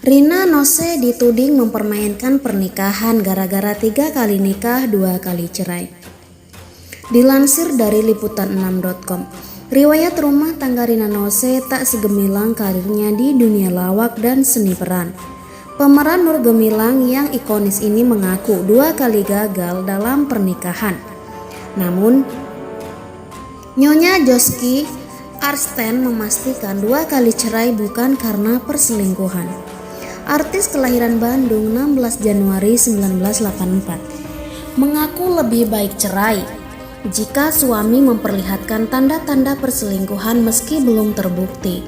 Rina Nose dituding mempermainkan pernikahan gara-gara 3 kali nikah 2 kali cerai. Dilansir dari liputan6.com, riwayat rumah tangga Rina Nose tak segemilang karirnya di dunia lawak dan seni peran. Pemeran Nur Gemilang yang ikonis ini mengaku 2 kali gagal dalam pernikahan. Namun, Nyonya Joski Arsten memastikan 2 kali cerai bukan karena perselingkuhan. Artis kelahiran Bandung 16 Januari 1984 mengaku lebih baik cerai jika suami memperlihatkan tanda-tanda perselingkuhan meski belum terbukti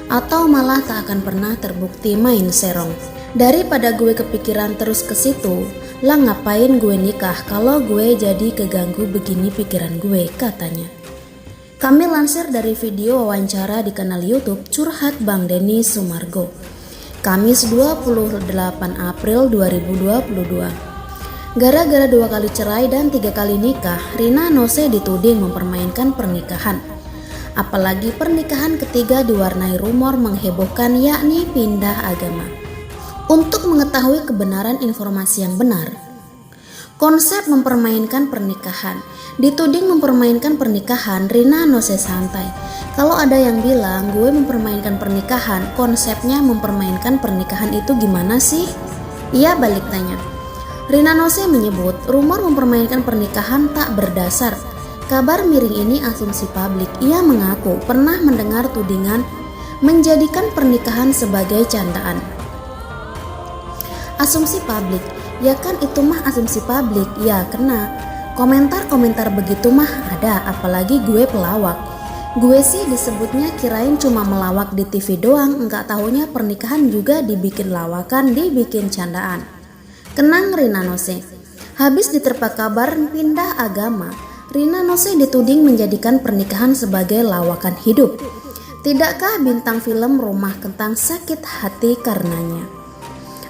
atau malah tak akan pernah terbukti main serong. Daripada gue kepikiran terus ke situ, lah ngapain gue nikah kalau gue jadi keganggu begini pikiran gue, katanya. Kami lansir dari video wawancara di kanal YouTube Curhat Bang Denny Sumargo, Kamis 28 April 2022. Gara-gara 2 kali cerai dan 3 kali nikah, Rina Nose dituding mempermainkan pernikahan. Apalagi pernikahan ketiga diwarnai rumor menghebohkan, yakni pindah agama. Untuk mengetahui kebenaran informasi yang benar, konsep mempermainkan pernikahan. Dituding mempermainkan pernikahan, Rina Nose santai. Kalau ada yang bilang gue mempermainkan pernikahan, konsepnya mempermainkan pernikahan itu gimana sih? Ia balik tanya. Rina Nose menyebut rumor mempermainkan pernikahan tak berdasar. Kabar miring ini asumsi publik. Ia mengaku pernah mendengar tudingan menjadikan pernikahan sebagai candaan. Asumsi publik, ya kan itu mah asumsi publik, ya kena. Komentar-komentar begitu mah ada, apalagi gue pelawak. Gue sih disebutnya kirain cuma melawak di TV doang, enggak tahunya pernikahan juga dibikin lawakan, dibikin candaan. Kenang Rina Nose. Habis diterpa kabar pindah agama, Rina Nose dituding menjadikan pernikahan sebagai lawakan hidup. Tidakkah bintang film Rumah Kentang sakit hati karenanya?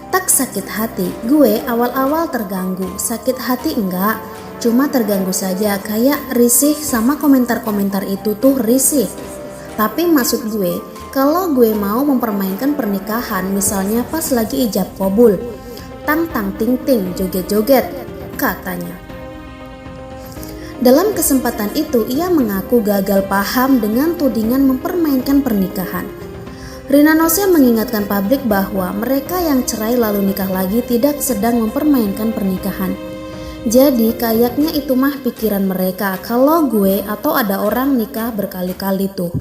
Tak sakit hati, gue awal-awal terganggu, sakit hati enggak. Cuma terganggu saja, kayak risih sama komentar-komentar itu tuh risih. Tapi maksud gue, kalau gue mau mempermainkan pernikahan, misalnya pas lagi ijab kabul, tang-tang ting-ting, joget-joget, katanya. Dalam kesempatan itu, ia mengaku gagal paham dengan tudingan mempermainkan pernikahan. Rina Nose mengingatkan publik bahwa mereka yang cerai lalu nikah lagi tidak sedang mempermainkan pernikahan. Jadi kayaknya itu mah pikiran mereka. Kalau gue atau ada orang nikah berkali-kali tuh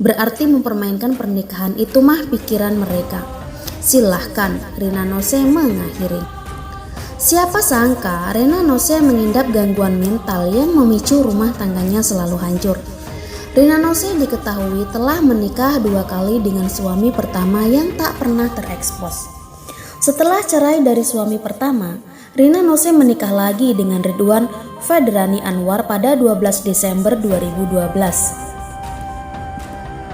berarti mempermainkan pernikahan, itu mah pikiran mereka. Silahkan, Rina Nose mengakhiri. Siapa sangka Rina Nose mengidap gangguan mental yang memicu rumah tangganya selalu hancur. Rina Nose diketahui telah menikah 2 kali dengan suami pertama yang tak pernah terekspos. Setelah cerai dari suami pertama, Rina Nose menikah lagi dengan Ridwan Fedrani Anwar pada 12 Desember 2012.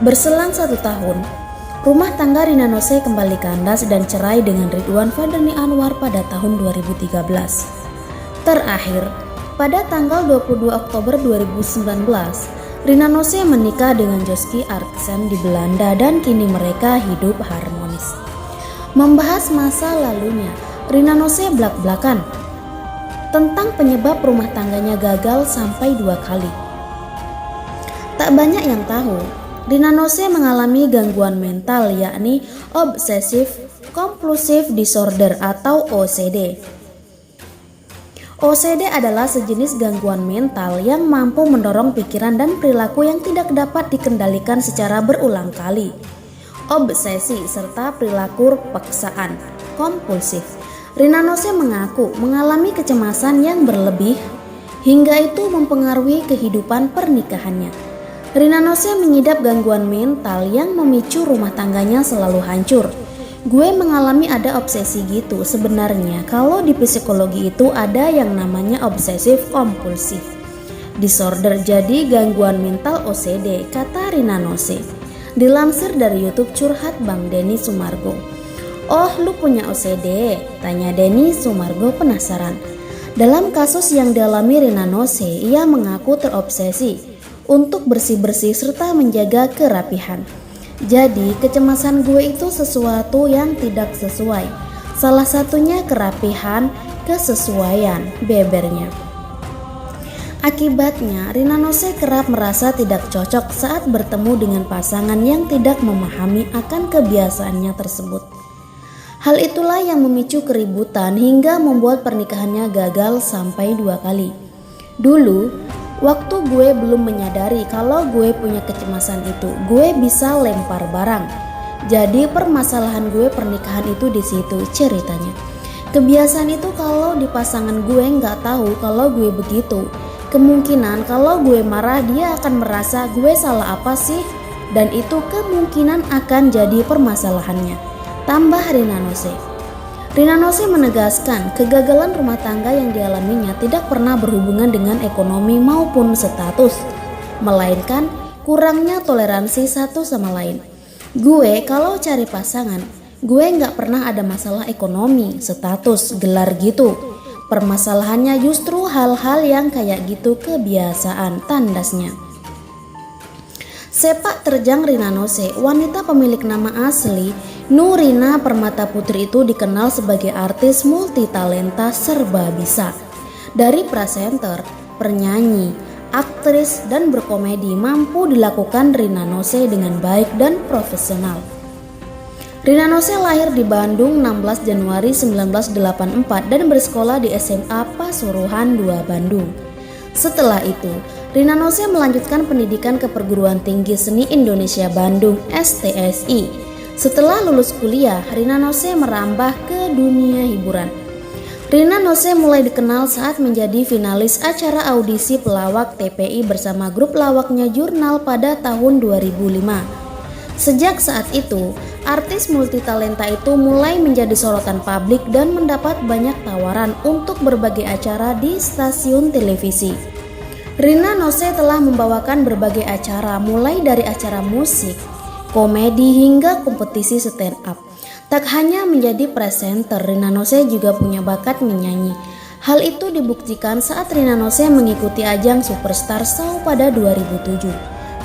Berselang 1 tahun, rumah tangga Rina Nose kembali kandas dan cerai dengan Ridwan Fedrani Anwar pada tahun 2013. Terakhir, pada tanggal 22 Oktober 2019, Rina Nose menikah dengan Joski Artsen di Belanda dan kini mereka hidup harmonis. Membahas masa lalunya, Rina Nose blak-blakan tentang penyebab rumah tangganya gagal sampai 2 kali. Tak banyak yang tahu, Rina Nose mengalami gangguan mental, yakni Obsessive Compulsive Disorder atau OCD. OCD adalah sejenis gangguan mental yang mampu mendorong pikiran dan perilaku yang tidak dapat dikendalikan secara berulang kali. Obsesi serta perilaku paksaan kompulsif. Rina Nose mengaku mengalami kecemasan yang berlebih hingga itu mempengaruhi kehidupan pernikahannya. Rina Nose mengidap gangguan mental yang memicu rumah tangganya selalu hancur. Gue mengalami ada obsesi gitu. Sebenarnya kalau di psikologi itu ada yang namanya obsesif kompulsif disorder, jadi gangguan mental OCD, kata Rina Nose. Dilansir dari YouTube Curhat Bang Denny Sumargo. Oh, lu punya OCD? Tanya Denny Sumargo penasaran. Dalam kasus yang dialami Rina Nose, ia mengaku terobsesi untuk bersih-bersih serta menjaga kerapihan. Jadi kecemasan gue itu sesuatu yang tidak sesuai. Salah satunya kerapihan, kesesuaian, bebernya. Akibatnya, Rina Nose kerap merasa tidak cocok saat bertemu dengan pasangan yang tidak memahami akan kebiasaannya tersebut. Hal itulah yang memicu keributan hingga membuat pernikahannya gagal sampai 2 kali. Dulu, waktu gue belum menyadari kalau gue punya kecemasan itu, gue bisa lempar barang. Jadi permasalahan gue pernikahan itu di situ ceritanya. Kebiasaan itu kalau di pasangan gue nggak tahu kalau gue begitu. Kemungkinan kalau gue marah dia akan merasa gue salah apa sih, dan itu kemungkinan akan jadi permasalahannya. Tambah Rina Nose. Rina Nose menegaskan kegagalan rumah tangga yang dialaminya tidak pernah berhubungan dengan ekonomi maupun status, melainkan kurangnya toleransi satu sama lain. Gue kalau cari pasangan, gue nggak pernah ada masalah ekonomi, status, gelar gitu. Permasalahannya justru hal-hal yang kayak gitu kebiasaan, tandasnya. Sepak terjang Rina Nose, wanita pemilik nama asli Nurina Permata Putri itu dikenal sebagai artis multitalenta serba bisa. Dari presenter, penyanyi, aktris, dan berkomedi mampu dilakukan Rina Nose dengan baik dan profesional. Rina Nose lahir di Bandung 16 Januari 1984 dan bersekolah di SMA Pasuruan II Bandung. Setelah itu, Rina Nose melanjutkan pendidikan ke Perguruan Tinggi Seni Indonesia Bandung (STSI). Setelah lulus kuliah, Rina Nose merambah ke dunia hiburan. Rina Nose mulai dikenal saat menjadi finalis acara audisi pelawak TPI bersama grup lawaknya Jurnal pada tahun 2005. Sejak saat itu, artis multitalenta itu mulai menjadi sorotan publik dan mendapat banyak tawaran untuk berbagai acara di stasiun televisi. Rina Nose telah membawakan berbagai acara mulai dari acara musik, komedi hingga kompetisi stand up. Tak hanya menjadi presenter, Rina Nose juga punya bakat menyanyi. Hal itu dibuktikan saat Rina Nose mengikuti ajang Superstar Show pada 2007.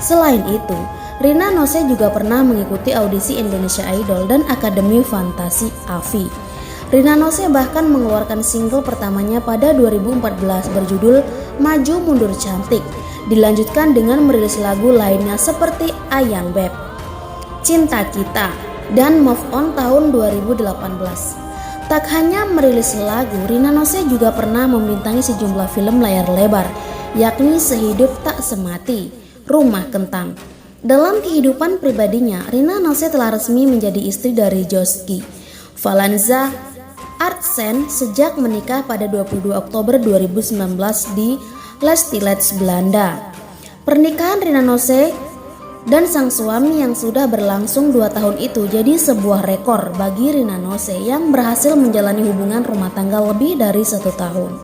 Selain itu, Rina Nose juga pernah mengikuti audisi Indonesia Idol dan Akademi Fantasi AVI. Rina Nose bahkan mengeluarkan single pertamanya pada 2014 berjudul Maju Mundur Cantik. Dilanjutkan dengan merilis lagu lainnya seperti Ayang Beb, Cinta Kita, dan Move On tahun 2018. Tak hanya merilis lagu, Rina Nose juga pernah membintangi sejumlah film layar lebar, yakni Sehidup Tak Semati, Rumah Kentang. Dalam kehidupan pribadinya, Rina Nose telah resmi menjadi istri dari Joski Valanza Artsen sejak menikah pada 22 Oktober 2019 di Lestilets, Belanda. Pernikahan Rina Nose dan sang suami yang sudah berlangsung 2 tahun itu jadi sebuah rekor bagi Rina Nose yang berhasil menjalani hubungan rumah tangga lebih dari 1 tahun.